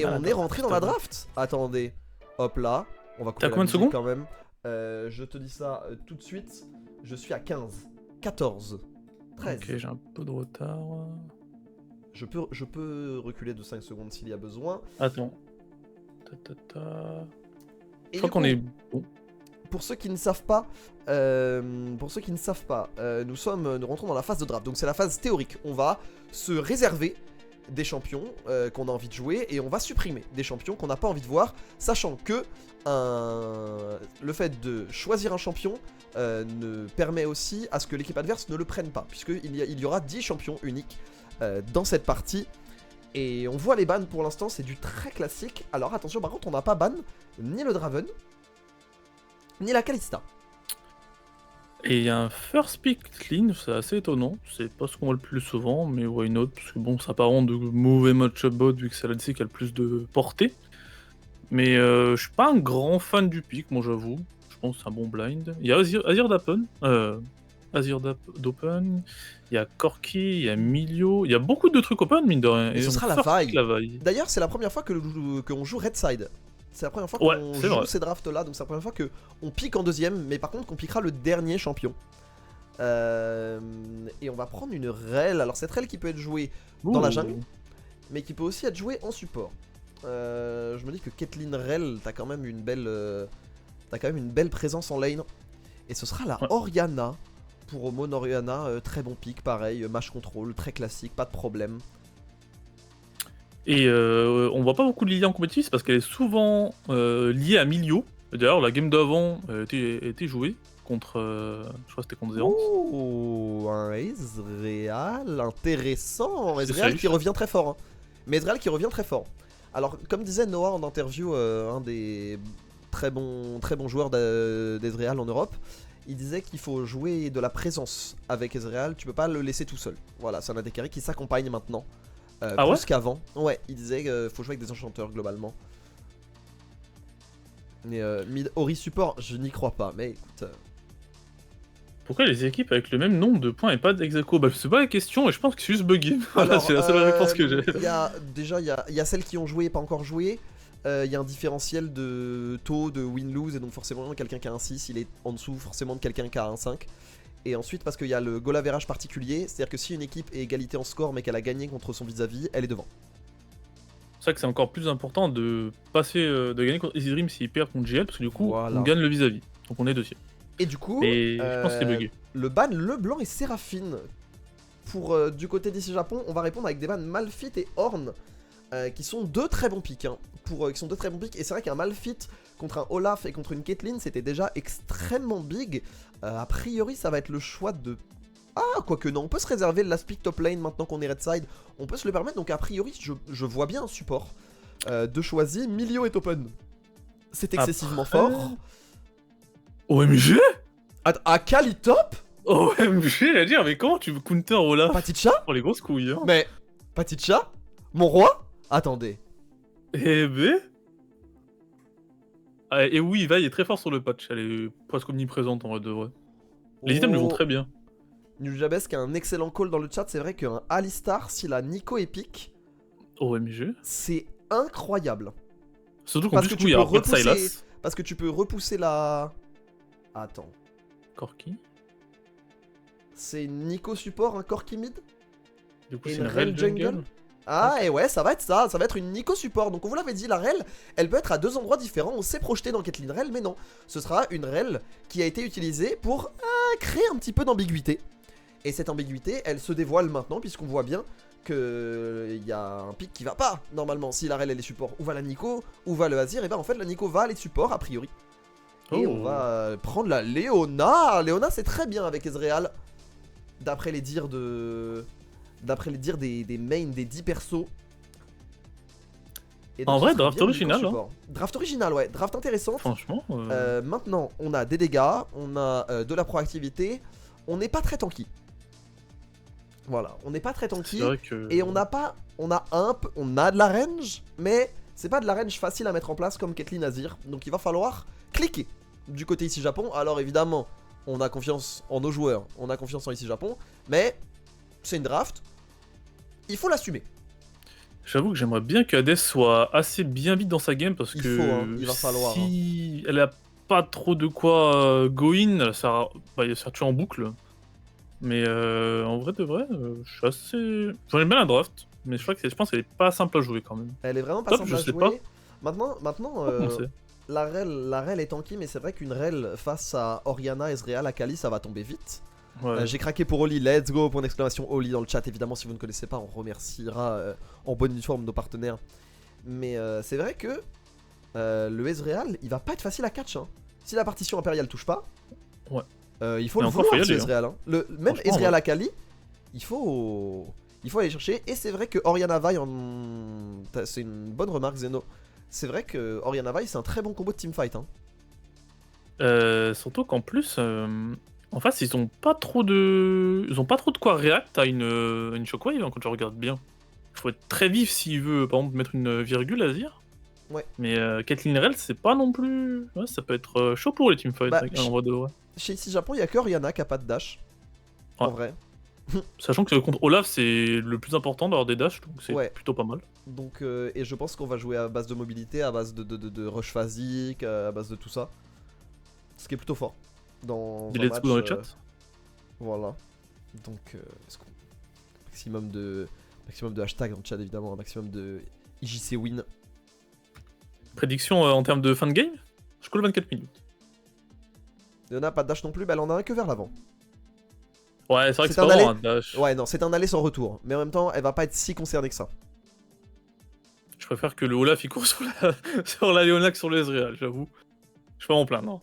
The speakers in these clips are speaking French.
Et on est rentré dans la draft. Attendez, hop là, on va couper T'as la combien de musique secondes quand même. Je te dis ça tout de suite. Je suis à 15, 14, 13. Ok, j'ai un peu de retard. Je peux reculer de 5 secondes s'il y a besoin. Attends. Et Je crois qu'on est bon. Pour ceux qui ne savent pas, nous rentrons dans la phase de draft. Donc c'est la phase théorique. On va se réserver des champions qu'on a envie de jouer et on va supprimer des champions qu'on n'a pas envie de voir, sachant que le fait de choisir un champion ne permet aussi à ce que l'équipe adverse ne le prenne pas, puisqu'il y aura 10 champions uniques dans cette partie. Et on voit les bans pour l'instant, c'est du très classique. Alors attention, par contre, on n'a pas ban ni le Draven, ni la Kalista. Et il y a un first pick clean, c'est assez étonnant. C'est pas ce qu'on voit le plus souvent, mais why not? Parce que bon, ça part rendre de mauvais match-up bot vu que c'est l'ADC qui a le plus de portée. Mais je suis pas un grand fan du pick, moi j'avoue. Je pense que c'est un bon blind. Il y a Azir d'Open. Il y a Corki, il y a Milio. Il y a beaucoup de trucs open, mine de rien. Et ce on sera la first pick faille. D'ailleurs, c'est la première fois qu'on joue Red Side. C'est la première fois qu'on joue ces drafts là, donc c'est la première fois qu'on pique en deuxième, mais par contre qu'on piquera le dernier champion. Et on va prendre une Rel. Alors cette Rel qui peut être jouée dans la jungle, mais qui peut aussi être jouée en support. Je me dis que Caitlyn Rel, t'as quand même une belle présence en lane. Et ce sera la Orianna. Pour Omon Orianna, très bon pick, pareil, match control, très classique, pas de problème. Et on voit pas beaucoup de Lilia en compétitif parce qu'elle est souvent liée à Milio. D'ailleurs, la game d'avant était jouée contre. Je crois que c'était contre Zerance. Oh, un Ezreal intéressant. Ezreal qui revient très fort. Hein. Mais Ezreal qui revient très fort. Alors, comme disait Noah en interview, un des très bons joueurs d'Ezreal en Europe, il disait qu'il faut jouer de la présence avec Ezreal. Tu peux pas le laisser tout seul. Voilà, c'est un AD qui s'accompagne maintenant. Plus qu'avant. Ouais, il disait qu'il faut jouer avec des enchanteurs globalement. Mais mid Ori support, je n'y crois pas. Mais écoute. Pourquoi les équipes avec le même nombre de points et pas d'ex-aequo? Bah, c'est pas la question et je pense que c'est juste buggé. Voilà, c'est la seule réponse que j'ai. Déjà, il y a celles qui ont joué et pas encore joué. Il y a un différentiel de taux de win-lose. Et donc, forcément, quelqu'un qui a un 6, il est en dessous forcément de quelqu'un qui a un 5. Et ensuite, parce qu'il y a le goal average particulier, c'est-à-dire que si une équipe est égalité en score mais qu'elle a gagné contre son vis-à-vis, elle est devant. C'est ça que c'est encore plus important de passer, de gagner contre Easy Dream s'il perd contre GL, parce que du coup, on gagne le vis-à-vis. Donc on est deuxième. Et du coup, je pense que c'est bugué. Le ban Leblanc et Séraphine. Pour du côté d'ici Japon, on va répondre avec des bans Malphite et Horn. Qui sont deux très bons picks. Hein, et c'est vrai qu'un Malphite contre un Olaf et contre une Caitlyn, c'était déjà extrêmement big. A priori, ça va être le choix de... Ah, quoique non, on peut se réserver le last pick top lane maintenant qu'on est red side. On peut se le permettre, donc a priori, je vois bien un support de choisi. Milio est open. C'est excessivement fort. OMG À Kali top. OMG, j'allais dire, mais comment tu counter Olaf? Paticha pour les grosses couilles, hein. Mais, Paticha mon roi. Attendez. Eh ben... Ah, et oui, Va est très fort sur le patch, elle est presque omniprésente en vrai de vrai. Les items lui vont très bien. Nujabes qui a un excellent call dans le chat, c'est vrai qu'un Alistar, s'il a Nico épique, OMG, c'est incroyable. Surtout qu'en plus, il y a un Sylas. Parce que tu peux repousser la... Attends. Corki. C'est Nico support, un Corki mid. Du coup, et c'est une Rel jungle. Ah, et ouais, ça va être ça. Ça va être une Nico support. Donc, on vous l'avait dit, la Rel, elle peut être à deux endroits différents. On s'est projeté dans Caitlyn Rel, mais non. Ce sera une Rel qui a été utilisée pour créer un petit peu d'ambiguïté. Et cette ambiguïté, elle se dévoile maintenant, puisqu'on voit bien qu'il y a un pic qui va pas. Normalement, si la Rel, elle est support, où va la Nico, où va le Azir? Et ben, en fait, la Nico va aller support, a priori. Et on va prendre la Leona. Leona, c'est très bien avec Ezreal. D'après les dires des mains des 10 persos. Et en vrai, draft original. Hein. Draft original, ouais. Draft intéressant. Franchement. Maintenant, on a des dégâts, on a de la proactivité. On n'est pas très tanky. Voilà, on n'est pas très tanky. Et on a de la range, mais c'est pas de la range facile à mettre en place comme Caitlyn Azir. Donc il va falloir cliquer du côté ici Japon. Alors évidemment, on a confiance en nos joueurs, on a confiance en ici Japon, mais c'est une draft. Il faut l'assumer. J'avoue que j'aimerais bien que Hades soit assez bien vite dans sa game parce Il faut, hein, que il va falloir. si elle a pas trop de quoi go in, elle sera tuée en boucle. Mais en vrai de vrai, je suis assez. J'aime bien la draft, mais je pense qu'elle est pas simple à jouer quand même. Elle est vraiment pas Top, simple je à sais pas. jouer. Maintenant, Pas comment c'est. la rel est tanky, mais c'est vrai qu'une rel face à Orianna, Ezreal, Akali, ça va tomber vite. Ouais. J'ai craqué pour Oli, let's go, point d'exclamation Oli dans le chat. Évidemment, si vous ne connaissez pas, on remerciera en bonne forme nos partenaires. Mais c'est vrai que le Ezreal, il va pas être facile à catch. Hein. Si la partition impériale touche pas, Ouais. Il faut Et le encore, vouloir, faut y ce aller, Ezreal. Hein. Même Franchement, Ezreal ouais. Akali, il faut aller chercher. Et c'est vrai que Orianna Vi, c'est une bonne remarque, Zeno. C'est vrai que Orianna Vi, c'est un très bon combo de teamfight. Hein. Surtout qu'en plus, en face, ils ont pas trop de quoi react à une shockwave hein, quand je regarde bien. Il faut être très vif s'il veut, par exemple, mettre une virgule à dire. Ouais. Mais Caitlyn Rell, c'est pas non plus. Ouais, ça peut être chaud pour les teamfights Bah, en vrai de vrai. Chez ici Japon, il y a que Orianna qui a pas de dash. En Ouais. vrai. Sachant que contre Olaf, c'est le plus important d'avoir des dashs, donc c'est Ouais. plutôt pas mal. Donc, et je pense qu'on va jouer à base de mobilité, à base de rush phasique, à base de tout ça. Ce qui est plutôt fort. Dans Des un let's match, go dans le chat. Voilà. Donc, est-ce qu'on. Maximum de hashtags dans le chat, évidemment. Un maximum de IJC win. Prédiction en termes de fin de game, je colle 24 minutes. Léona, pas de dash non plus, bah elle en a un que vers l'avant. Ouais, c'est vrai que C'est c'est un pas vraiment aller. un dash. Ouais, non, c'est un aller sans retour. Mais en même temps, elle va pas être si concernée que ça. Je préfère que le Olaf il court sur sur la Leona que sur le Ezreal, j'avoue. Je suis pas en plein, non.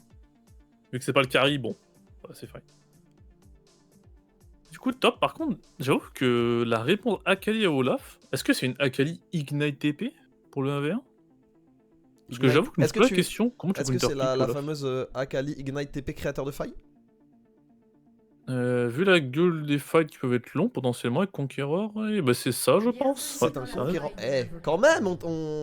Vu que c'est pas le carry, bon, c'est fine. Du coup, top. Par contre, j'avoue que la réponse Akali à Olaf, est-ce que c'est une Akali Ignite TP pour le 1v1? Parce que j'avoue que je me Est-ce que pose la question, comment tu Est-ce que c'est counterpick la Olaf fameuse Akali Ignite TP créateur de faille? Vu la gueule des fights qui peuvent être longs potentiellement avec Conqueror, et bah c'est ça je pense. C'est un ça reste. conquérant. Eh, quand même,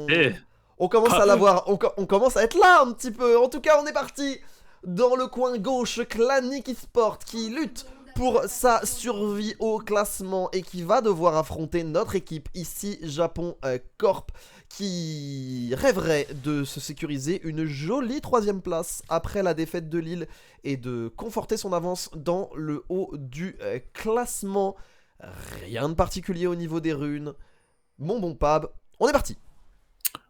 Eh, on commence pas- à l'avoir. On commence à être là un petit peu. En tout cas, on est parti dans le coin gauche. Clanic Esport qui lutte pour sa survie au classement et qui va devoir affronter notre équipe ici, Japon Corp, qui rêverait de se sécuriser une jolie 3ème place après la défaite de Lille et de conforter son avance dans le haut du classement. Rien de particulier au niveau des runes. Mon bon Pab, on est parti.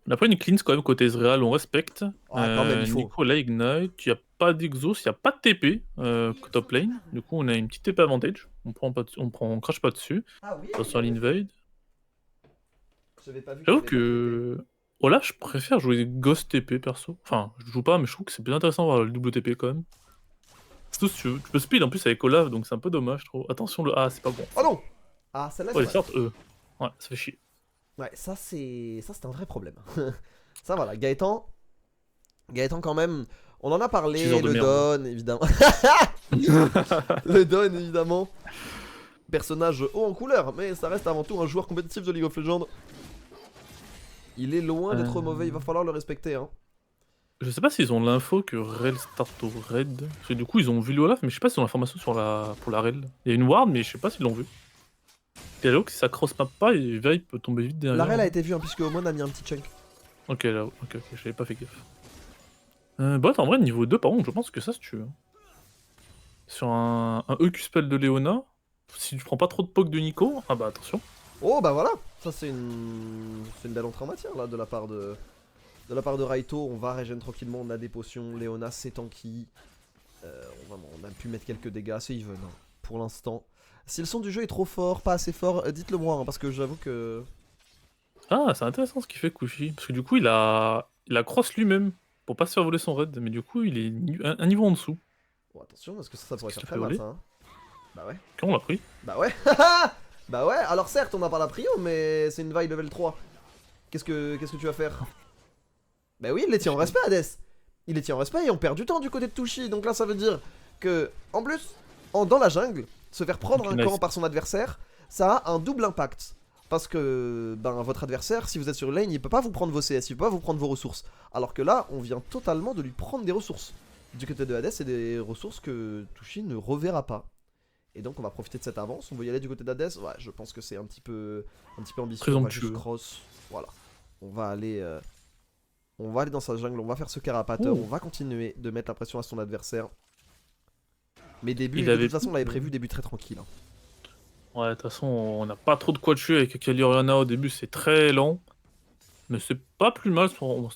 On a pris une cleanse quand même côté Ezreal, on respecte. Ah, quand même, il faut. Nico, là, Ignite, il n'y a pas d'Exos, il n'y a pas de TP top lane. Du coup, on a une petite TP advantage. On crache pas dessus. Ah oui. Attention à l'invade. J'avais pas vu. J'avoue que. Olaf, je préfère jouer Ghost TP perso. Enfin, je joue pas, mais je trouve que c'est bien intéressant d'avoir le double TP quand même. Surtout si tu peux speed en plus avec Olaf, donc c'est un peu dommage, je trouve. Attention, le A, c'est pas bon. Oh non. Ah, celle-là, Ouais, c'est certes, ouais, ça fait chier. Ouais, ça c'est un vrai problème. Ça voilà, Gaëtan quand même, on en a parlé, Teaser de le merde. Don évidemment. Le Don évidemment. Personnage haut en couleur, mais ça reste avant tout un joueur compétitif de League of Legends. Il est loin d'être mauvais, il va falloir le respecter hein. Je sais pas s'ils ont l'info que Rel start au raid. Parce que du coup, ils ont vu le Olaf, mais je sais pas s'ils ont l'information pour la Rel. Il y a une ward, mais je sais pas s'ils l'ont vu. Et alors que si ça cross map pas, et Vibe peut tomber vite derrière. La rel a été vue hein, puisque Omon a mis un petit chunk. Ok, là, ok, j'avais pas fait gaffe. Bot, en vrai, niveau 2, par contre, je pense que ça se tue. Sur un EQ spell de Leona, si tu prends pas trop de poke de Nico, ah bah attention. Oh bah voilà, ça c'est une belle entrée en matière là de la part de Raito. On va régénérer tranquillement, on a des potions, Leona c'est tanky. On a pu mettre quelques dégâts, c'est even hein, pour l'instant. Si le son du jeu est trop fort, pas assez fort, dites-le moi hein, parce que j'avoue que... Ah, c'est intéressant ce qu'il fait Kushi, parce que du coup il a cross lui-même pour pas se faire voler son raid, mais du coup il est un niveau en dessous. Bon attention parce que ça pourrait Qu'est-ce faire que très tu fais mal ça hein. Bah ouais. Quand on l'a pris. Bah ouais. Bah ouais, alors certes on n'a pas la prio mais c'est une vaille level 3. Qu'est-ce que tu vas faire? Bah oui il les tient en respect Hades. Il les tient en respect et on perd du temps du côté de Tushi. Donc là ça veut dire que en plus, dans la jungle, se faire prendre un camp par son adversaire, ça a un double impact. Parce que ben, votre adversaire, si vous êtes sur lane, il peut pas vous prendre vos CS, il peut pas vous prendre vos ressources. Alors que là, on vient totalement de lui prendre des ressources. Du côté de Hades, c'est des ressources que Tushi ne reverra pas. Et donc on va profiter de cette avance. On veut y aller du côté d'Hadès. Ouais, je pense que c'est un petit peu ambitieux. Très On va juste onctueux. cross. Voilà. On va aller dans sa jungle. On va faire ce carapateur. Oh. On va continuer de mettre la pression à son adversaire. Mais Il de avait toute façon, on l'avait plus, prévu début très tranquille, hein. Ouais, de toute façon, on n'a pas trop de quoi tuer avec Kalioriana au début, c'est très lent. Mais c'est pas plus mal si on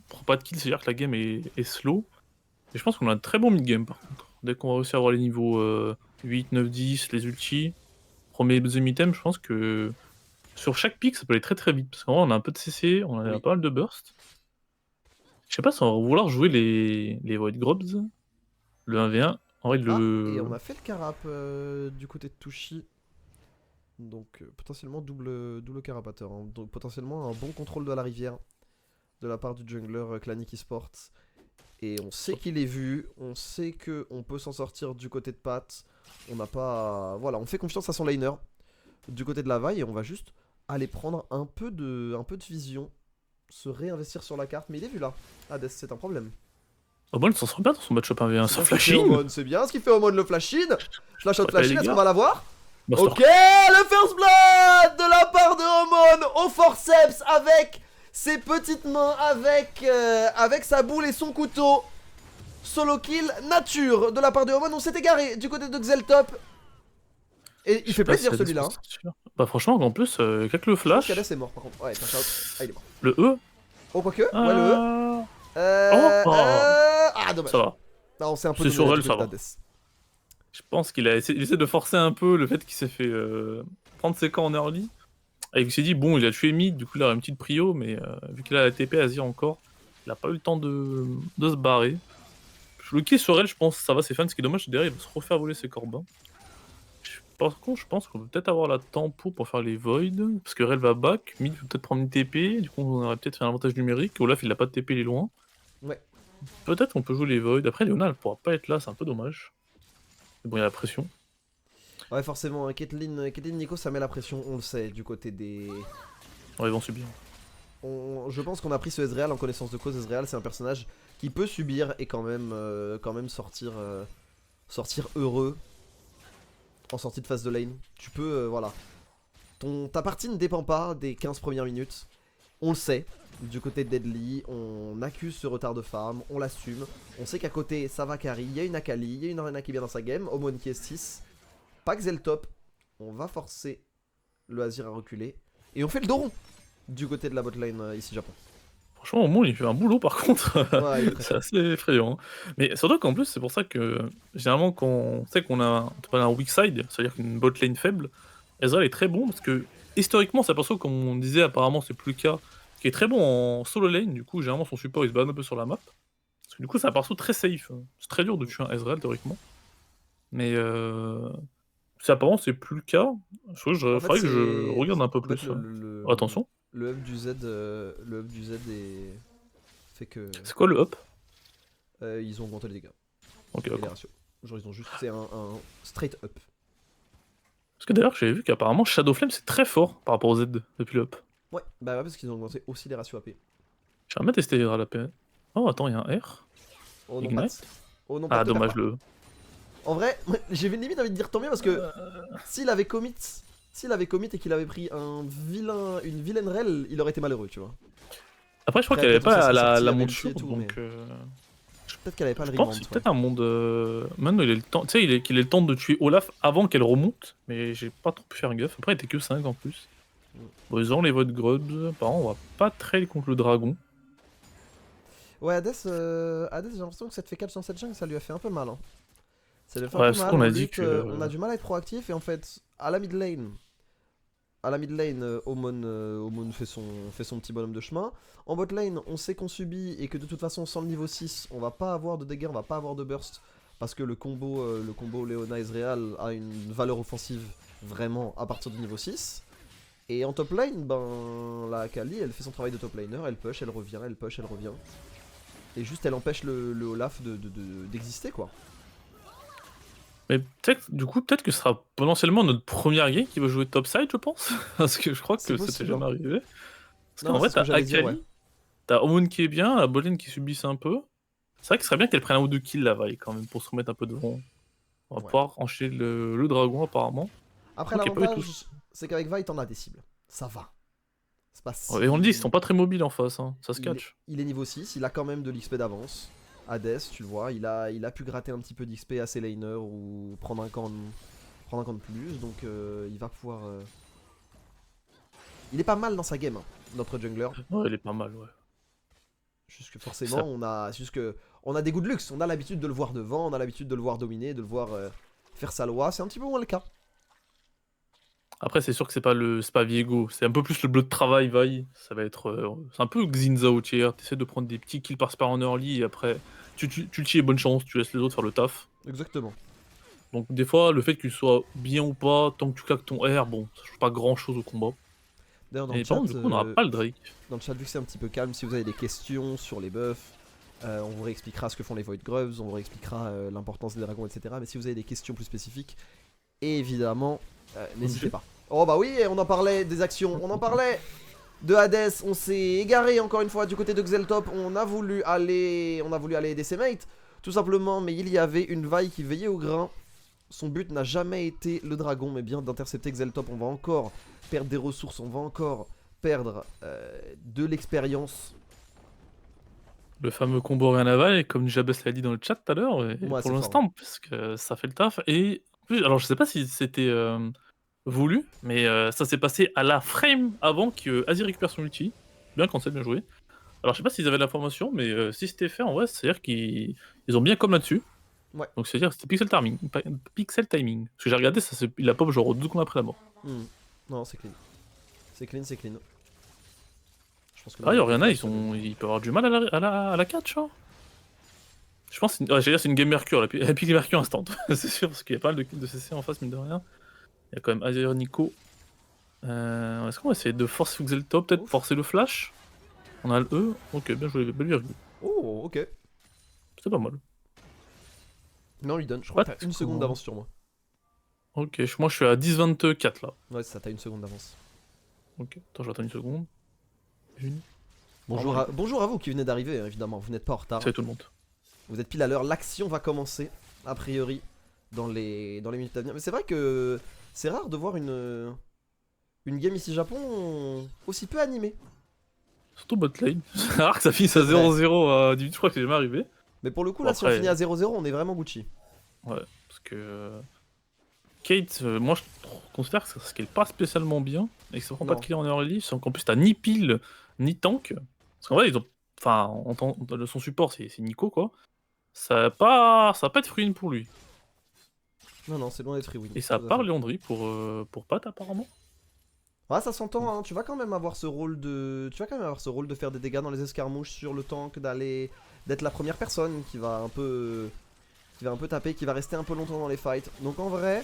prend pas de kills, c'est-à-dire que la game est slow. Et je pense qu'on a un très bon mid-game par contre. Dès qu'on va réussir à avoir les niveaux 8, 9, 10, les ultis, premiers deuxième items, je pense que sur chaque pick ça peut aller très très vite. Parce qu'en vrai, on a un peu de CC, on a Oui. pas mal de burst. Je sais pas si on va vouloir jouer les Void Grobs, le 1v1. En vrai, Ah, et le. on a fait le carap du côté de Tushi. Donc potentiellement double carapateur, hein. Donc potentiellement un bon contrôle de la rivière de la part du jungler Clanic Esports. Et on sait qu'il est vu, on sait qu'on peut s'en sortir du côté de Pat. On n'a pas... Voilà, on fait confiance à son laner du côté de la vaille et on va juste aller prendre un peu de vision, se réinvestir sur la carte. Mais il est vu là. Hades, c'est un problème. Omon s'en sort bien dans son match-up 1v1, ça C'est bien ce qu'il fait flash in. Omon, c'est bien ce qu'il fait Omon le flash in. Flash out Ouais, flash les in, est-ce gars. qu'on va l'avoir? Master. Ok, le first blood de la part de Omon au forceps avec ses petites mains, avec sa boule et son couteau. Solo kill nature de la part de Omon. On s'est égaré du côté de Xeltop. Et il fait plaisir celui-là, hein. Bah franchement, en plus, avec le Je pense flash, qu'Hadès est mort par contre. Ouais, cash out. Ah, il est mort. le E. Oh, quoique, ouais, le E. Oh, Ah, dommage. ça va. Non, on s'est un peu C'est donné sur là, elle, du ça côté va. d'Hadès. Je pense qu'il il essaie de forcer un peu le fait qu'il s'est fait prendre ses camps en early. Et il s'est dit, bon, il a tué mid, du coup il a une petite prio, mais vu qu'il a la TP Azir encore, il a pas eu le temps de se barrer. Le kill sur elle, je pense, ça va, c'est fun. Ce qui est dommage, c'est derrière, il va se refaire voler ses corbins. Par contre, je pense qu'on peut peut-être avoir la tempo pour faire les voids, parce que Rel va back, mid peut peut-être prendre une TP, du coup on aurait peut-être fait un avantage numérique. Olaf il a pas de TP, il est loin. Ouais. Peut-être qu'on peut jouer les voids. Après, Léona elle pourra pas être là, c'est un peu dommage. Mais bon, il y a la pression. Ouais, forcément, Caitlyn Nico, ça met la pression, on le sait, du côté des... Ouais, ils vont subir. Je pense qu'on a pris ce Ezreal en connaissance de cause. Ezreal, c'est un personnage qui peut subir et quand même sortir heureux en sortie de phase de lane. Tu peux, voilà. Ta partie ne dépend pas des 15 premières minutes. On le sait. Du côté de Deadly, on accuse ce retard de farm, on l'assume. On sait qu'à côté, ça va carry, il y a une Akali, il y a une Arena qui est bien dans sa game. Omon qui est 6. Pas Xeltop. On va forcer le Azir à reculer. Et on fait le dos rond du côté de la botlane ici Japon. Franchement, au moins, il fait un boulot par contre. Ouais, il est très C'est fort. assez effrayant, hein. Mais surtout qu'en plus, c'est pour ça que généralement, quand on sait qu'on a un weak side, c'est-à-dire qu'une bot lane faible, Ezreal est très bon parce que historiquement, c'est perso, comme on disait, apparemment, c'est plus le cas, qui est très bon en solo lane. Du coup, généralement, son support il se balade un peu sur la map. Parce que du coup, c'est un perso très safe. C'est très dur de tuer un Ezreal théoriquement. Mais c'est apparemment, c'est plus le cas. En fait, Faudrait que je c'est. regarde un peu En fait, plus. Attention, le up du Z, est. Fait que. c'est quoi le up? Ils ont augmenté les dégâts Ok, et les d'accord. ratios. Genre, ils ont juste. C'est un straight up. Parce que d'ailleurs, j'avais vu qu'apparemment Shadowflame c'est très fort par rapport au Z depuis le up. Ouais, bah ouais, parce qu'ils ont augmenté aussi les ratios AP. J'ai jamais testé à la PN. Oh, attends, il y a un R. Oh non, Ignite. Pat. Oh non, Pat, Ah, te perds dommage pas. le E. En vrai, j'ai limite envie de dire tant mieux parce que s'il avait commit. S'il avait commit et qu'il avait pris une vilaine rel, il aurait été malheureux, tu vois. Après, je crois Après, qu'elle avait peut-être on pas serait sorti la avec monture, Lucie et tout, donc. Peut-être qu'elle avait pas Je le pense rebound, que c'est ouais. peut-être un monde. Maintenant, il est le temps. Tu sais, qu'il ait le temps de tuer Olaf avant qu'elle remonte, mais j'ai pas trop pu faire gaffe. Après, il était que 5 en plus. Bon, ils ont les votes grubs. Par contre, on va pas trail contre le dragon. Ouais, Hades, j'ai l'impression que cette fait catch dans cette jungle, ça lui a fait un peu mal, hein. Ça lui a fait Ouais, un peu c'est mal, qu'on on a dit lutte, que. on a du mal à être proactif et en fait, à la mid lane, Omon fait son petit bonhomme de chemin. En bot lane, on sait qu'on subit et que de toute façon, sans le niveau 6, on va pas avoir de dégâts, on va pas avoir de burst. Parce que le combo Leona Ezreal a une valeur offensive vraiment à partir du niveau 6. Et en top lane, ben la Akali, elle fait son travail de top laner, elle push, elle revient, elle push, elle revient. Et juste elle empêche le Olaf d'exister quoi. Mais du coup, peut-être que ce sera potentiellement notre première game qui va jouer topside, je pense. Parce que je crois C'est que c'était possible, jamais hein. arrivé. Parce Non, qu'en non, vrai, c'est ce que t'as j'allais dire, ouais. Akali, t'as Omon qui est bien, la botlane qui subisse un peu. C'est vrai qu'il serait bien qu'elle prenne un ou deux kills la vaille quand même pour se remettre un peu devant. On va Ouais. pouvoir enchaîner le dragon apparemment. Après, Ok, pas du tout. l'avantage, c'est qu'avec Vi, t'en as des cibles. Ça va. C'est pas Ouais, et on le dit, ils si. sont pas très mobiles en face, hein. Ça se Il est, catch. il est niveau 6, il a quand même de l'XP d'avance. Hades, tu le vois, il a pu gratter un petit peu d'XP à ses laners ou prendre un camp de plus, donc il va pouvoir. Il est pas mal dans sa game, hein, notre jungler. Ouais, il est pas mal, ouais. Juste que forcément, Ça- on a des goûts de luxe. On a l'habitude de le voir devant, on a l'habitude de le voir dominer, de le voir faire sa loi. C'est un petit peu moins le cas. Après, c'est sûr que c'est pas Viego, c'est un peu plus le bleu de travail, vaille. Ça va être. C'est un peu Xinza au tiers. T'essaies de prendre des petits kills par-ci par en early et après, tu le chies et bonne chance, tu laisses les autres faire le taf. Exactement. Donc, des fois, le fait que tu sois bien ou pas, tant que tu claques ton R, bon, ça change pas grand-chose au combat. D'ailleurs, Et par contre, du coup, on n'aura pas le Drake. dans le chat, vu que c'est un petit peu calme, si vous avez des questions sur les buffs, on vous réexpliquera ce que font les Void Grubs, on vous réexpliquera l'importance des dragons, etc. Mais si vous avez des questions plus spécifiques, évidemment, n'hésitez pas. Oh bah oui, on en parlait des actions, on en parlait de Hades, on s'est égaré encore une fois du côté de Xeltop, on a voulu aller aider ses mates, tout simplement, mais il y avait une vaille qui veillait au grain. Son but n'a jamais été le dragon, mais bien d'intercepter Xeltop. On va encore perdre des ressources, on va encore perdre de l'expérience. Le fameux combo rien aval, et comme Jabez l'a dit dans le chat tout à l'heure, et Ouais, pour c'est fort, hein. l'instant, parce que ça fait le taf. Et en plus, alors je sais pas si c'était voulu, mais ça s'est passé à la frame avant que Azir récupère son ulti. Bien quand c'est bien joué. Alors je sais pas s'ils avaient l'information, mais si c'était fait en vrai, c'est-à-dire qu'ils ont bien comme là-dessus. Ouais. Donc c'est-à-dire que c'était pixel timing. Pixel timing. Parce que j'ai regardé, il a pop genre 2 secondes après la mort. Hmm. Non, c'est clean. C'est clean, c'est clean. Je pense que Ah, le Oriana, flash, ils peuvent avoir du mal à la catch, hein. Je pense que j'allais dire c'est une game Mercure, la pique Mercure instant. C'est sûr, parce qu'il y a pas mal de CC en face, mine de rien. Il y a quand même Azir Nico. Est-ce qu'on va essayer de forcer le top, peut-être Ouf. forcer le flash? On a le E. Ok, bien joué, belle virgule. Oh, ok. C'est pas mal. Non, lui donne. Je crois Pas que t'as de une seconde score. d'avance sur moi. Ok, moi je suis à 10-24 là. Ouais, c'est ça, t'as une seconde d'avance. Ok, attends, je vais attendre une seconde. Une. Bonjour à vous qui venez d'arriver, hein, évidemment. Vous n'êtes pas en retard. Salut tout le monde. Vous êtes pile à l'heure. L'action va commencer, a priori, dans les minutes à venir. Mais c'est vrai que c'est rare de voir une game ici Japon aussi peu animée. Surtout bot lane. C'est rare que ça finisse à C'est vrai. 0-0 à 18, je crois que c'est jamais arrivé. Mais pour le coup, Bon, là, si on après, finit à 0-0, on est vraiment Gucci. ouais, parce que Kate, moi je considère que ce qu'elle est pas spécialement bien, et que ça prend pas Non. de clear en early, sans qu'en plus t'as ni pile, ni tank. Parce qu'en vrai, ils ont. Enfin, son support, c'est Nico quoi. Ça va pas être fruit pour lui. Non, non, c'est loin d'être free win. Et ça Tout à part fait. Léandry pour Pat apparemment. Ouais, ça s'entend, hein. Tu vas quand même avoir ce rôle de. Tu vas quand même avoir ce rôle de faire des dégâts dans les escarmouches sur le tank, d'être la première personne qui va un peu. Qui va un peu taper, qui va rester un peu longtemps dans les fights. Donc en vrai,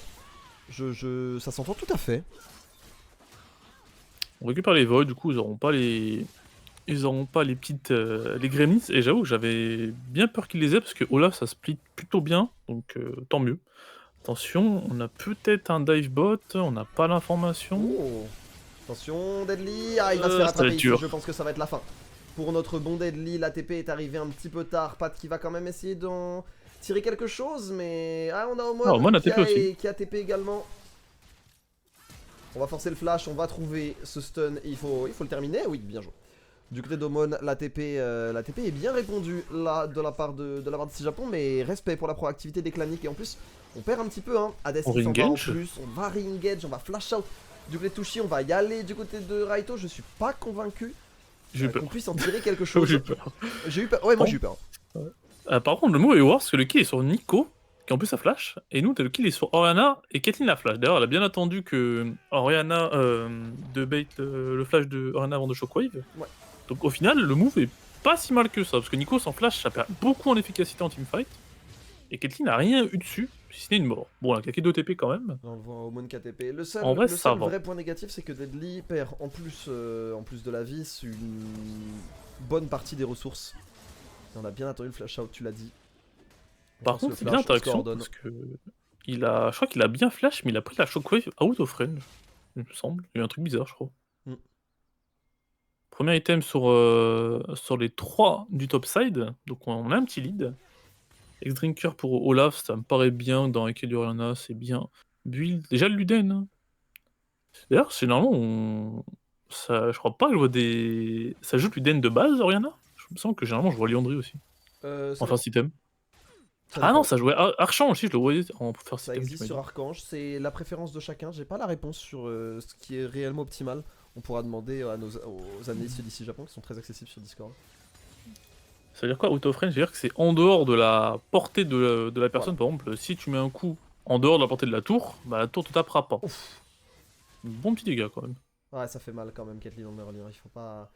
ça s'entend tout à fait. On récupère les voids, du coup ils auront pas les. Ils auront pas les petites. Les gremlins, et j'avoue que j'avais bien peur qu'ils les aient, parce que Olaf ça split plutôt bien, donc tant mieux. Attention, on a peut-être un dive bot, on n'a pas l'information. Oh. Attention, Deadly. Ah, il va se faire Ça va attraper être ici. dur. Je pense que ça va être la fin. Pour notre bon Deadly, l'ATP est arrivé un petit peu tard. Pat qui va quand même essayer d'en tirer quelque chose, mais. Ah, on a Omon, Ah, Omon a TP aussi. qui a TP également. On va forcer le flash, on va trouver ce stun. Il faut le terminer. Oui, bien joué. Du côté d'Omon, l'ATP est bien répondue là de la part de Japon, mais respect pour la proactivité des claniques. Et en plus, on perd un petit peu, hein. Hades On il s'en va en re-engage. plus, on va re-engage, on va flash out. Du côté de Tushi, on va y aller. Du côté de Raito, je suis pas convaincu J'ai eu peur. qu'on puisse en tirer quelque chose. J'ai eu peur. J'ai eu peur. Ouais, moi j'ai eu peur. Par contre, le mot est worse parce que le kill est sur Nico, qui en plus a flash, et nous, le kill est sur Oriana et Caitlyn la flash. D'ailleurs, elle a bien attendu que Oriana de bait le flash de Oriana avant de Shockwave. Ouais. Donc au final, le move est pas si mal que ça, parce que Nico sans flash, ça perd beaucoup en efficacité en teamfight, et Caitlyn n'a rien eu dessus, si ce n'est une mort. Bon, elle a claqué 2 TP quand même. On le voit Omon KTP. Le seul, En vrai, le ça seul va. vrai point négatif, c'est que Deadly perd en plus de la vie une bonne partie des ressources. Et on a bien attendu le flash out, tu l'as dit. On Par force contre, le c'est flash, bien on se le l'interaction, ordonne. parce que je crois qu'il a bien flash, mais il a pris la Shockwave out of range, il me semble. Il y a eu un truc bizarre, je crois. Mm. Premier item sur les 3 du top side, donc on a un petit lead. Ex-Drinker pour Olaf, ça me paraît bien. Dans Ekelioriana, c'est bien. Build. Déjà le Luden. Hein. D'ailleurs, généralement, ça, je crois pas que je vois des. Ça joue Luden de base, Oriana? Je me sens que généralement je vois Liandry aussi. Ça Enfin, système. Ah dépend. non, ça jouait Archant aussi, je le voyais en first Ça system. existe sur Archange, c'est la préférence de chacun. J'ai pas la réponse sur ce qui est réellement optimal. On pourra demander aux analystes d'ici Japon qui sont très accessibles sur Discord. Ça veut dire quoi, out of range? C'est-à-dire que c'est en dehors de la portée de la personne. Voilà. Par exemple, si tu mets un coup en dehors de la portée de la tour, bah la tour te tapera pas. Ouf. Bon petit dégât quand même. Ouais, ça fait mal quand même, Caitlyn en early. Il faut pas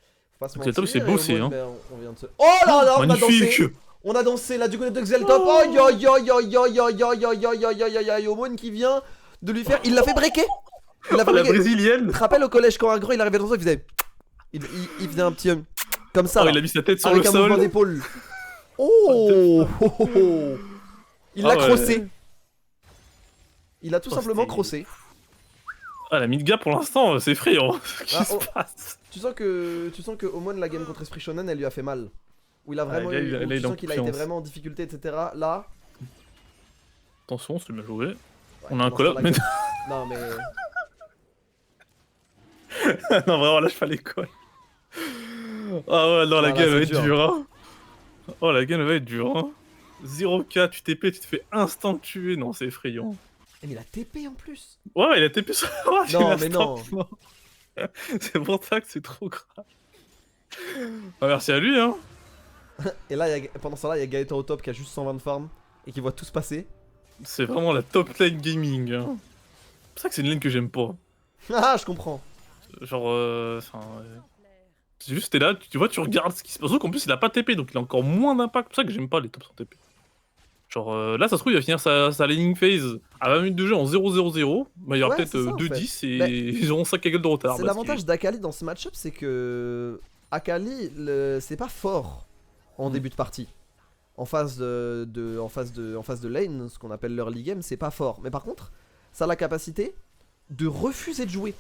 se Donc c'est top, mentir. c'est Et bossé, au moins, hein. ben, on vient de se. Oh là là, on a Magnifique. dansé. On a dansé là du côté de Xeltop. Oh yo yo yo yo yo yo yo yo yo yo yo yo Omon qui vient de lui faire. Il l'a fait breaker. Il l'a fait Oh, la breaker. brésilienne. Tu te rappelles au collège quand un gros il arrivait dans ça, il faisait. Il faisait un petit. Comme ça. Oh, Là, il a mis sa tête sur avec le un mouvement sol. d'épaule. Oh, oh, oh, oh. Il l'a Ah ouais. crossé. Il a tout Oh, simplement c'était- crossé. Ah, la mid-gap pour l'instant, c'est effrayant. Qu'est-ce Ah, qui oh. se passe? Tu sens que Omon la game contre Esprit Shonen elle lui a fait mal. Où il a vraiment là, eu. là, Où il tu est en sens qu'il a été confiance. vraiment en difficulté, etc. Là. Attention, c'est bien joué. Ouais, On a un dans ce collab. temps-là, Mais... Non mais. non, vraiment, lâche pas l'école. Ah ouais, non, la Ah, là, game va c'est être dur. dure, hein. Oh, la game va être dure, hein. 0K, tu TP, tu te fais instant tuer. Non, c'est effrayant. Eh, mais il a TP en plus. Ouais, il a TP sur. Oh, j'ai Non, la mais stamp, non. C'est pour ça que c'est trop grave. Ah, merci à lui, hein. Et là, pendant ce temps-là, il y a Gaëtan au top qui a juste 120 de farm et qui voit tout se passer. C'est vraiment la top lane gaming. Hein. C'est pour ça que c'est une lane que j'aime pas. Ah, je comprends. Genre, c'est juste, t'es là, tu vois, tu regardes ce qui se passe. Surtout qu'en plus, il a pas TP, donc il a encore moins d'impact. C'est pour ça que j'aime pas les tops sans TP. Genre, là, ça se trouve, il va finir sa laning phase à 20 minutes de jeu en 0-0-0. Bah, il y aura Ouais, peut-être c'est ça, en 2-10 et Mais- ils auront 5 gueules de retard. C'est parce l'avantage d'Akali dans ce match-up, c'est que Akali, c'est pas fort en début de partie. En phase de lane, ce qu'on appelle l'early game, c'est pas fort. Mais par contre, ça a la capacité de refuser de jouer.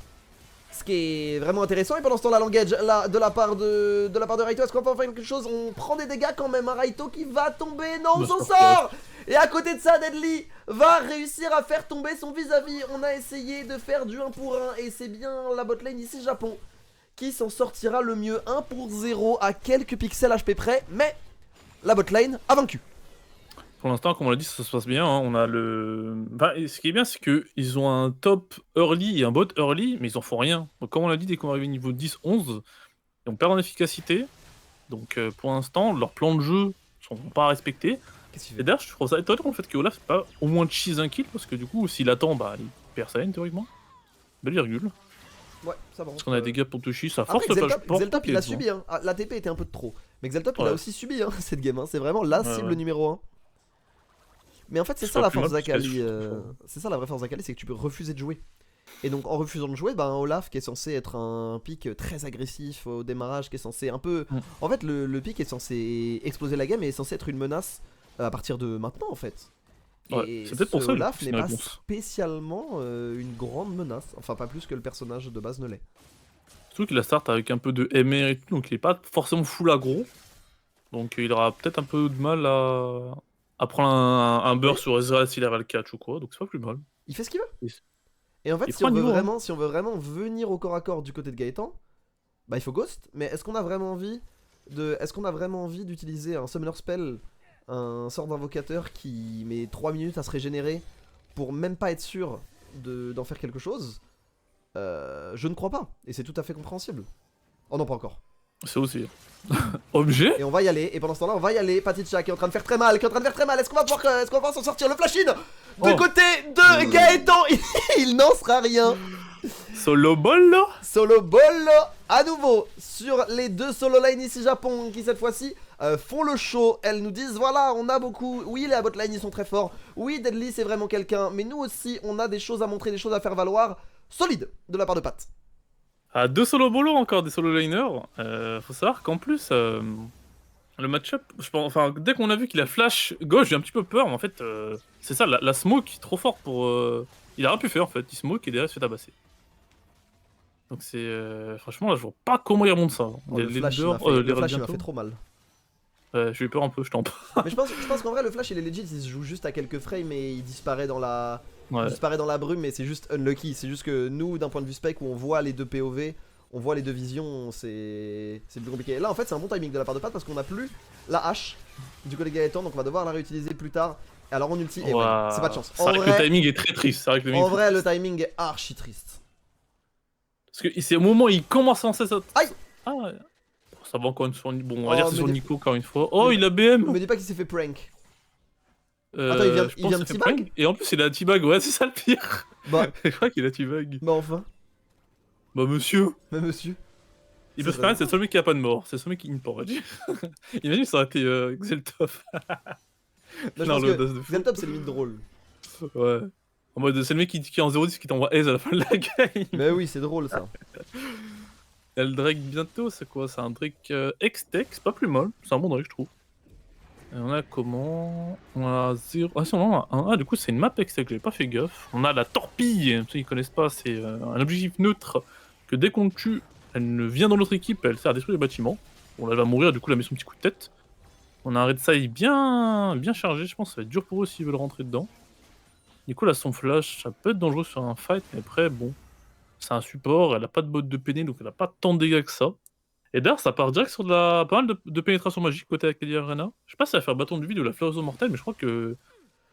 Ce qui est vraiment intéressant. Et pendant ce temps, la langage de la part de Raito, est-ce qu'on va faire quelque chose? On prend des dégâts quand même. Un Raito qui va tomber. Non, on Bah, s'en c'est sort. Et à côté de ça, Deadly va réussir à faire tomber son vis-à-vis. On a essayé de faire du 1 pour 1. Et c'est bien la botlane ici, Japon, qui s'en sortira le mieux. 1 pour 0 à quelques pixels HP près. Mais la botlane a vaincu. Pour l'instant, comme on l'a dit, ça se passe bien. Hein. On a le. Enfin, ce qui est bien, c'est qu'ils ont un top early et un bot early, mais ils en font rien. Donc, comme on l'a dit, dès qu'on arrive au niveau 10-11, on perd en efficacité. Donc, pour l'instant, leurs plans de jeu sont pas respectés. Qu'est-ce qu'il Et fait? d'ailleurs, je trouve ça étonnant le fait que Olaf pas au moins cheese un kill, parce que du coup, s'il attend, bah, il perd sa haine théoriquement. Belle virgule. Ouais, ça va. Parce qu'on a des gars pour toucher, ça force Après, le flash port. Xeltop, il a subi. Hein. Ah, la TP était un peu de trop. Mais Xeltop, il a Ouais. aussi subi cette game. Hein. C'est vraiment la Ouais, cible ouais. numéro 1. Mais en fait, c'est C'est ça pas la plus force mal, parce que d'Akali. je- C'est ça la vraie force d'Akali, c'est que tu peux refuser de jouer. Et donc, en refusant de jouer, bah, un Olaf qui est censé être un pick très agressif au démarrage, qui est censé un peu. Mm. En fait, le pick est censé exploser la game et est censé être une menace à partir de maintenant, en fait. Ouais, Et c'est peut-être pour ce ça Olaf que n'est c'est une pas réponse. spécialement une grande menace. Enfin, pas plus que le personnage de base ne l'est. Surtout qu'il a start avec un peu de MR et tout, donc il est pas forcément full aggro. Donc il aura peut-être un peu de mal à prendre un beurre Oui. sur Ezreal s'il avait le catch ou quoi, donc c'est pas plus mal. Il fait ce qu'il veut. Il- Et en fait, il si on, prend un veut niveau, hein. vraiment, si on veut vraiment venir au corps à corps du côté de Gaëtan, bah il faut Ghost. Mais est-ce qu'on a vraiment envie d'utiliser un Summoner Spell, un sort d'invocateur qui met 3 minutes à se régénérer pour même pas être sûr d'en faire quelque chose? Je ne crois pas. Et c'est tout à fait compréhensible. Oh non, pas encore. C'est aussi. Objet. Et on va y aller. Et pendant ce temps-là, on va y aller. Paticha qui est en train de faire très mal. Est-ce qu'on va pouvoir s'en sortir? Le flash-in de Oh. côté de Gaëtan. Il n'en sera rien. Solo ball là. Solo ball à nouveau sur les deux solo lane ici Japon qui cette fois-ci font le show. Elles nous disent voilà, on a beaucoup. Oui, les bot lane ils sont très forts. Oui, Deadly c'est vraiment quelqu'un. Mais nous aussi, on a des choses à montrer, des choses à faire valoir. Solide de la part de Pat. Ah, 2 solo bolos encore, des solo laners. Faut savoir qu'en plus, le match-up, enfin, dès qu'on a vu qu'il a flash gauche, j'ai un petit peu peur, mais en fait, c'est ça, la smoke est trop forte pour. Il a rien pu faire en fait, il smoke et derrière il se fait tabasser. Donc c'est. Franchement, là, je vois pas comment il remonte ça. Oh, le flash, leaders, il les m'a raids fait bientôt. trop mal. J'ai eu peur un peu, je t'en. Mais je pense qu'en vrai, le flash il est legit, il se joue juste à quelques frames et il disparaît dans la. Il Ouais. disparaît dans la brume, mais c'est juste unlucky. C'est juste que nous, d'un point de vue spec, où on voit les deux POV, on voit les deux visions, c'est plus compliqué. Là, en fait, c'est un bon timing de la part de Pat parce qu'on a plus la hache du côté Gaëtan, donc on va devoir la réutiliser plus tard. Alors on ulti, et ouais, c'est pas de chance. C'est vrai que le timing est très triste. C'est vrai que le timing En est très vrai, le triste. timing est archi triste. Parce que c'est au moment où il commence à lancer ça. Aïe. Ah ouais. Ça va encore une fois. Bon, on va dire Oh, c'est mais sur dis- Nico encore une fois. Oh, il a BM. Me dis pas qu'il s'est fait prank. Attends, il Je pense vient de que c'est teabag prank. Et en plus, il a teabag. Ouais, c'est ça le pire. Bah, Je crois qu'il a teabag. bah enfin, Bah, monsieur. mais monsieur. Il C'est peut se permettre, vrai. c'est le seul mec qui a pas de mort. C'est le seul mec qui ne peut pas dire. Imagine, ça aurait été Xeltov. Là, je Non, pense le que das de fou. Xeltop, c'est limite drôle. Ouais. En mode, c'est le mec qui est en 0-10 qui t'envoie aise à la fin de la game. Mais oui, c'est drôle ça. Il y a le Drake bientôt, c'est quoi? C'est un Drake X-Tech, c'est pas plus mal. C'est un bon Drake, je trouve. Et on a comment? On a 0. Ah, si, on en a un. Ah, du coup, c'est une map X-Tech, j'avais pas fait gaffe. On a la torpille, ceux qui connaissent pas, c'est un objectif neutre que dès qu'on le tue, elle ne vient dans notre équipe, elle sert à détruire les bâtiments. Bon, là, elle va mourir, du coup, elle met son petit coup de tête. On a un Red Side bien chargé, je pense que ça va être dur pour eux s'ils veulent rentrer dedans. Du coup, là, son flash, ça peut être dangereux sur un fight, mais après, bon. C'est un support, elle a pas de botte de péné, donc elle a pas tant de dégâts que ça. Et d'ailleurs, ça part direct sur pas mal de pénétration magique côté Akali Arena. Je sais pas si ça va faire bâton du vide ou la floraison mortelle, mais je crois que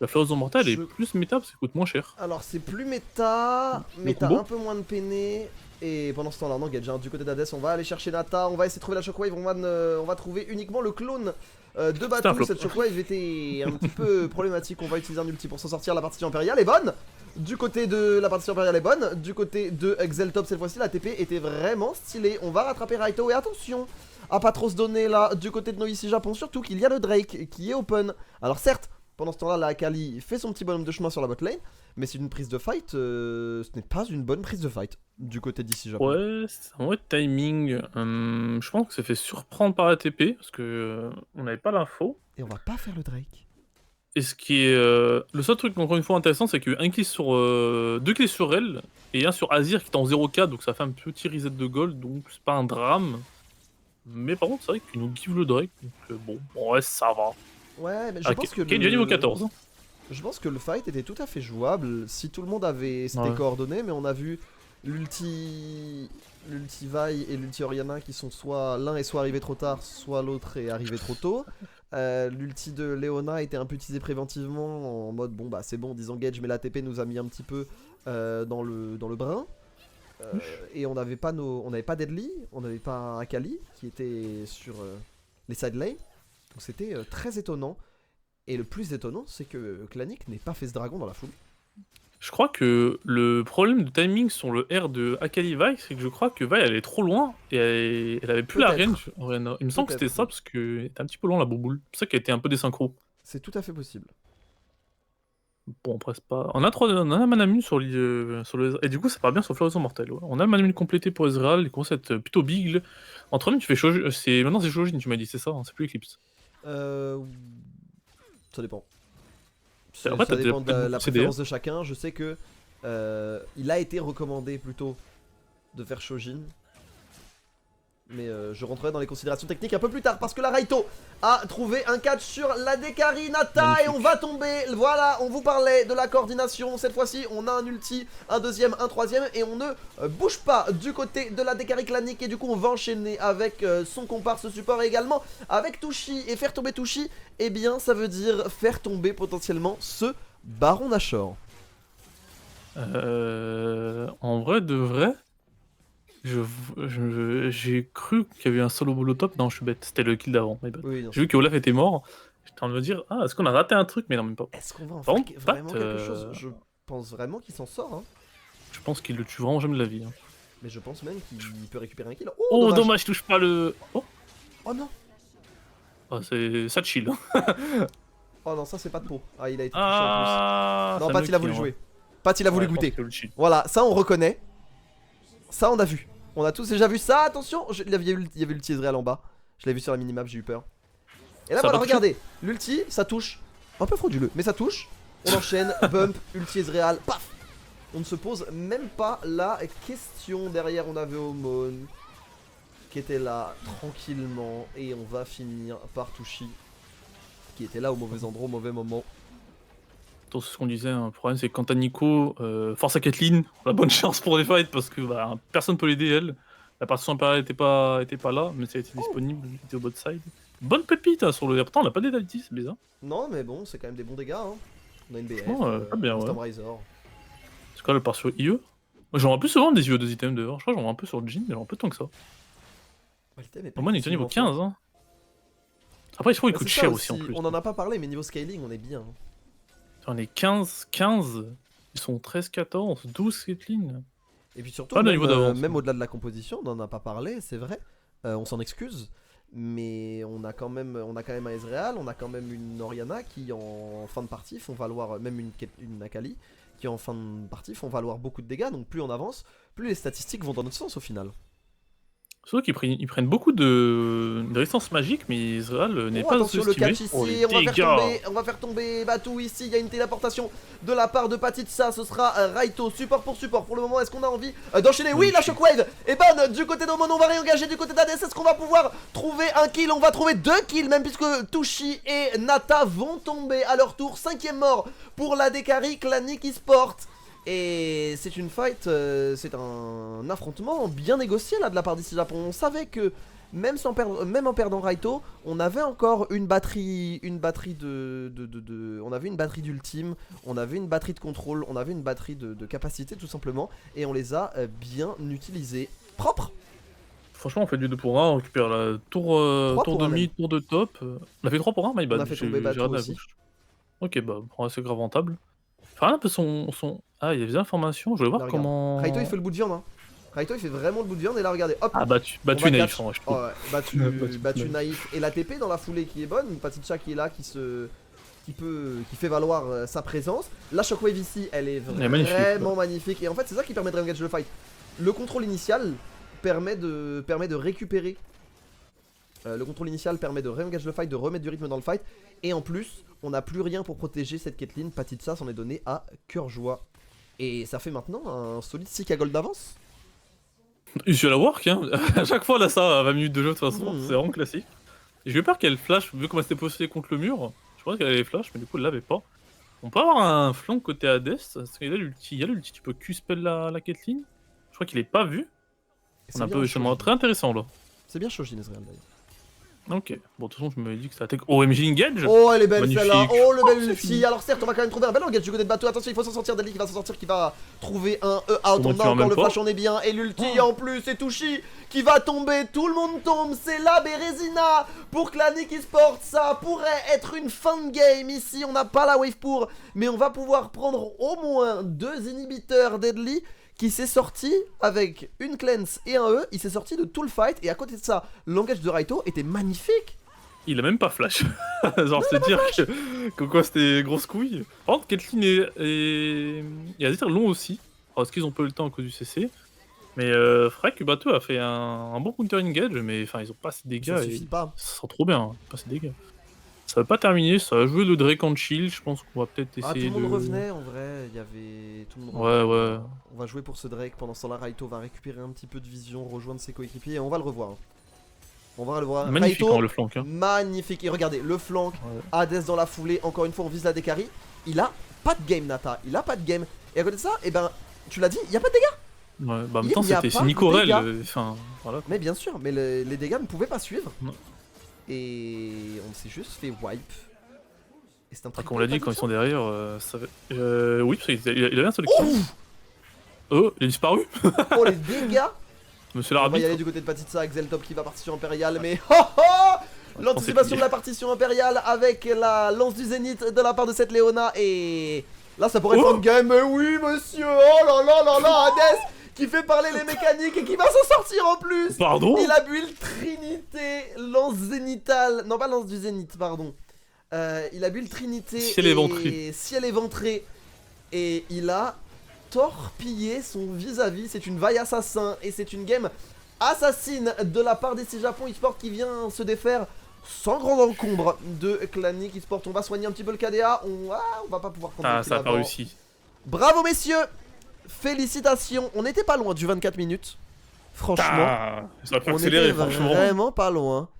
la floraison mortelle est plus méta parce qu'elle coûte moins cher. Alors c'est plus méta, Le mais t'as combo un peu moins de péné. Et pendant ce temps-là, on engage du côté d'Hades, on va aller chercher Nata, on va essayer de trouver la Shockwave, on va trouver uniquement le clone de un Batou. flop. Cette Shockwave était un petit peu problématique, on va utiliser un ulti pour s'en sortir. La partie impériale est bonne. Du côté de la partie impériale est bonne. Du côté de Xeltop cette fois-ci, la TP était vraiment stylée. On va rattraper Raito et attention à pas trop se donner là du côté de No ici Japon, surtout qu'il y a le Drake qui est open. Alors certes, pendant ce temps-là, la Akali fait son petit bonhomme de chemin sur la bot lane. Mais c'est une prise de fight, ce n'est pas une bonne prise de fight du côté d'ici Japon. Ouais, c'est un vrai timing. Je pense que ça fait surprendre par la TP parce que on n'avait pas l'info. Et on va pas faire le Drake. Et ce qui est le seul truc encore une fois intéressant, c'est qu'il y a eu deux clés sur elle et un sur Azir qui est en 0K, donc ça fait un petit reset de gold, donc c'est pas un drame. Mais par contre, c'est vrai qu'il nous give le Drake, donc bon, ouais, ça va. Ouais, mais je Ah, pense que déjà niveau 14. Je pense que le fight était tout à fait jouable si tout le monde s'était Ouais. coordonné, mais on a vu l'ulti Vi et l'ulti Oriana qui sont soit l'un est soit arrivé trop tard, soit l'autre est arrivé trop tôt. L'ulti de Leona était un peu utilisé préventivement en mode bon bah c'est bon, on disengage, mais la TP nous a mis un petit peu dans le brin. Et on n'avait pas Deadly, on n'avait pas Akali qui était sur les side lanes. Donc c'était très étonnant. Et le plus étonnant, c'est que Clanic n'ait pas fait ce dragon dans la foule. Je crois que le problème de timing sur le R de Akali Vi, c'est que je crois que Vi elle est trop loin et elle avait plus la Peut-être. range. Oriana. Il me semble que c'était Peut-être. ça parce qu'elle était un petit peu loin la bourboule. C'est ça qui a été un peu désynchro. C'est tout à fait possible. Bon, après, c'est pas. On a un Manamune sur et du coup, ça part bien sur Floraison Mortelle. Ouais. On a le Manamune complété pour Ezreal, il commence à être plutôt big. Entre même, tu fais maintenant, c'est Shojin, tu m'as dit, c'est ça, hein, c'est plus Eclipse. Ça dépend. Après, Ça t'as dépend de peut-être la beaucoup CDR. préférence de chacun. Je sais que il a été recommandé plutôt de faire Shojin. Mais je rentrerai dans les considérations techniques un peu plus tard parce que la Raito a trouvé un catch sur la Dekari Nata. Magnifique. Et on va tomber. Voilà, on vous parlait de la coordination. Cette fois-ci, on a un ulti, un deuxième, un troisième. Et on ne bouge pas du côté de la Dekari Clanic. Et du coup, on va enchaîner avec son comparse support et également avec Tushi. Et faire tomber Tushi, eh bien, ça veut dire faire tomber potentiellement ce Baron Nashor. En vrai, de vrai, j'ai cru qu'il y avait un solo bolo top. Non, je suis bête, c'était le kill d'avant. my bad. Oui, non. J'ai vu que Olaf était mort. J'étais en train de me dire, ah, est-ce qu'on a raté un truc? Mais non, même pas. Est-ce qu'on va en Par faire contre, vraiment Pat, quelque chose? Je pense vraiment qu'il s'en sort. Hein. Je pense qu'il le tue vraiment jamais de la vie. Hein. Mais je pense même qu'il peut récupérer un kill. Oh, dommage, je touche pas le. Oh, Oh non! ah, ça chill. Oh non, ça c'est pas de peau. Ah, il a été touché Ah, en plus. Non, Pat il a voulu jouer. Pat il a voulu goûter. Voilà, ça on reconnaît. Ça on a vu. On a tous déjà vu ça. Attention, il y avait l'ulti Ezreal en bas. Je l'ai vu sur la minimap, j'ai eu peur. Et là Ça voilà, va regardez. L'ulti, ça touche. Un peu frauduleux, mais ça touche. On enchaîne. Bump, ulti Ezreal. Paf! On ne se pose même pas la question. Derrière, on avait Aumon qui était là tranquillement et on va finir par Touchy qui était là au mauvais endroit au mauvais moment. C'est ce qu'on disait, hein. Le problème c'est que quand t'as Nico, force à Kathleen, la bonne chance pour les fights parce que bah, personne peut l'aider elle. La partition impériale était pas là, mais ça a été disponible, elle était au bot side. Bonne pépite hein, sur le. Pourtant on a pas des d'alti, c'est bizarre. Non mais bon c'est quand même des bons dégâts hein. On a une BF, pas bien, Storm ouais. Razor. C'est quoi le part sur IE? J'en vois plus souvent des IE 2 items dehors, je crois que j'en vois un peu sur le jean, mais j'en vois peu tant que ça. Au moins il est niveau 15 hein. Après je trouve qu'il coûte cher aussi en plus. On en a pas parlé mais niveau scaling on est bien. On est 15, ils sont 13, 14, 12 Kathleen. Et puis surtout, même au-delà de la composition, on n'en a pas parlé, c'est vrai, on s'en excuse, mais on a quand même un Ezreal, on a quand même une Orianna qui en fin de partie font valoir, même une Akali, qui en fin de partie font valoir beaucoup de dégâts, donc plus on avance, plus les statistiques vont dans notre sens au final. Surtout qu'ils prennent beaucoup de résistance magique, mais Israël n'est pas attention le catch ici, on va faire tomber Batou ici, il y a une téléportation de la part de Patitsa, ce sera Raito, support pour le moment, est-ce qu'on a envie d'enchaîner? Oui, la shockwave. Et ben du côté d'Omon on va réengager, du côté d'Hades, est-ce qu'on va pouvoir trouver un kill? On va trouver 2 kills même puisque Touchy et Nata vont tomber à leur tour, 5ème mort pour la Dekari, Clanic Esport. Et c'est une fight, c'est un affrontement bien négocié là de la part d'ici Japon. On savait que même en perdant Raito, on avait encore une batterie on avait une batterie d'ultime, on avait une batterie de contrôle, on avait une batterie de capacité tout simplement, et on les a bien utilisées. Propre. Franchement on fait du 2 pour 1, on récupère la tour de mid, tour de top. On a fait 3 pour 1, my bad. On a fait tomber Batou aussi. Ok bah c'est grave rentable. Enfin un peu son... Ah il y a des informations, je vais voir là, comment... Raito il fait le bout de viande hein. Raito il fait vraiment le bout de viande et là regardez hop. Ah battu naïf hein, je trouve. Oh, ouais, battu naïf. Et la TP dans la foulée qui est bonne, Patitcha qui est là, qui fait valoir sa présence. La shockwave ici elle est vraiment magnifique. Et en fait c'est ça qui permet de re-engage le fight. Le contrôle initial permet de récupérer. Le contrôle initial permet de re-engage le fight, de remettre du rythme dans le fight. Et en plus, on n'a plus rien pour protéger cette Kathleen. Patitsa s'en est donné à cœur joie. Et ça fait maintenant un solide 6k gold d'avance. Je suis à la work, hein. À chaque fois là ça, 20 minutes de jeu de toute façon, c'est vraiment classique. J'ai eu peur qu'elle flash, vu comment c'était posté contre le mur. Je pensais qu'elle allait flash, mais du coup elle l'avait pas. On peut avoir un flank côté Hades, parce qu'il y a l'ulti, tu peux Q-spell la Kathleen. Je crois qu'il est pas vu. On a un peu très intéressant là. C'est bien Shojin Ezreal d'ailleurs. Ok, bon de toute façon je me dis que ça attaque OMG Engage. Oh elle est belle celle-là, oh le bel ulti. Alors certes on va quand même trouver un bel engage du côté de Batou. Attention il faut s'en sortir, Dali qui va s'en sortir, qui va trouver un E-out. On a encore le flash, on est bien. Et l'ulti en plus c'est Touchy qui va tomber, tout le monde tombe. C'est la Bérésina pour Clanic Esport. Ça pourrait être une fin de game ici, on n'a pas la wave pour, mais on va pouvoir prendre au moins 2 inhibiteurs Deadly. Qui s'est sorti avec une cleanse et un E, il s'est sorti de tout le fight, et à côté de ça, l'engage de Raito était magnifique. Il a même pas flash. Genre c'est dire que quoi c'était grosse couille. Par contre Kathleen et Azir l'ont aussi. Parce qu'ils ont pas eu le temps à cause du CC. Mais Frek Batou a fait un bon counter engage, mais enfin ils ont pas assez de dégâts. Ça suffit pas. Ça sent trop bien, hein. Pas assez de dégâts. Ça va pas terminer, ça va jouer le Drake en chill, je pense qu'on va peut-être essayer tout le monde revenait en vrai, il y avait... Tout le monde ouais. On va jouer pour ce Drake, pendant ce temps là Raito va récupérer un petit peu de vision, rejoindre ses coéquipiers et on va le revoir. On va le voir. Magnifique Raito, le flank. Hein. Magnifique, et regardez, le flank, Hades dans la foulée, encore une fois on vise la Dekari. Il a pas de game Nata, il a pas de game. Et à côté de ça, et ben, tu l'as dit, il y a pas de dégâts. Ouais, bah en même temps c'est Nicorel, enfin voilà. Mais bien sûr, mais les dégâts ne pouvaient pas suivre. Non. Et on s'est juste fait wipe. Comme on l'a dit, quand ils sont derrière, ça va... oui, parce qu'il avait un seul kill. Oh, il a disparu. Oh, les dégâts. Monsieur l'arbitre. On va y aller du côté de Patitsa avec Zeltop qui va partir sur Impérial, mais l'anticipation de la partition Impériale avec la lance du Zénith de la part de cette Léona. Et là, ça pourrait être une game. Mais oui, monsieur. Oh là là là là, Hades qui fait parler les mécaniques et qui va s'en sortir en plus. Pardon. Il a build Trinité, lance zénithale. Non, pas lance du Zénith, pardon. Il a build Trinité et ciel éventré. Et il a torpillé son vis-à-vis. C'est une vaille assassin et c'est une game assassine de la part des 6 Japon eSport qui vient se défaire sans grand encombre de Clanic eSport. On va soigner un petit peu le KDA. On va pas pouvoir prendre ça a pas réussi. Bravo messieurs. Félicitations. On n'était pas loin du 24 minutes. Franchement, Ça a pu on accélérer, était franchement. vraiment pas loin.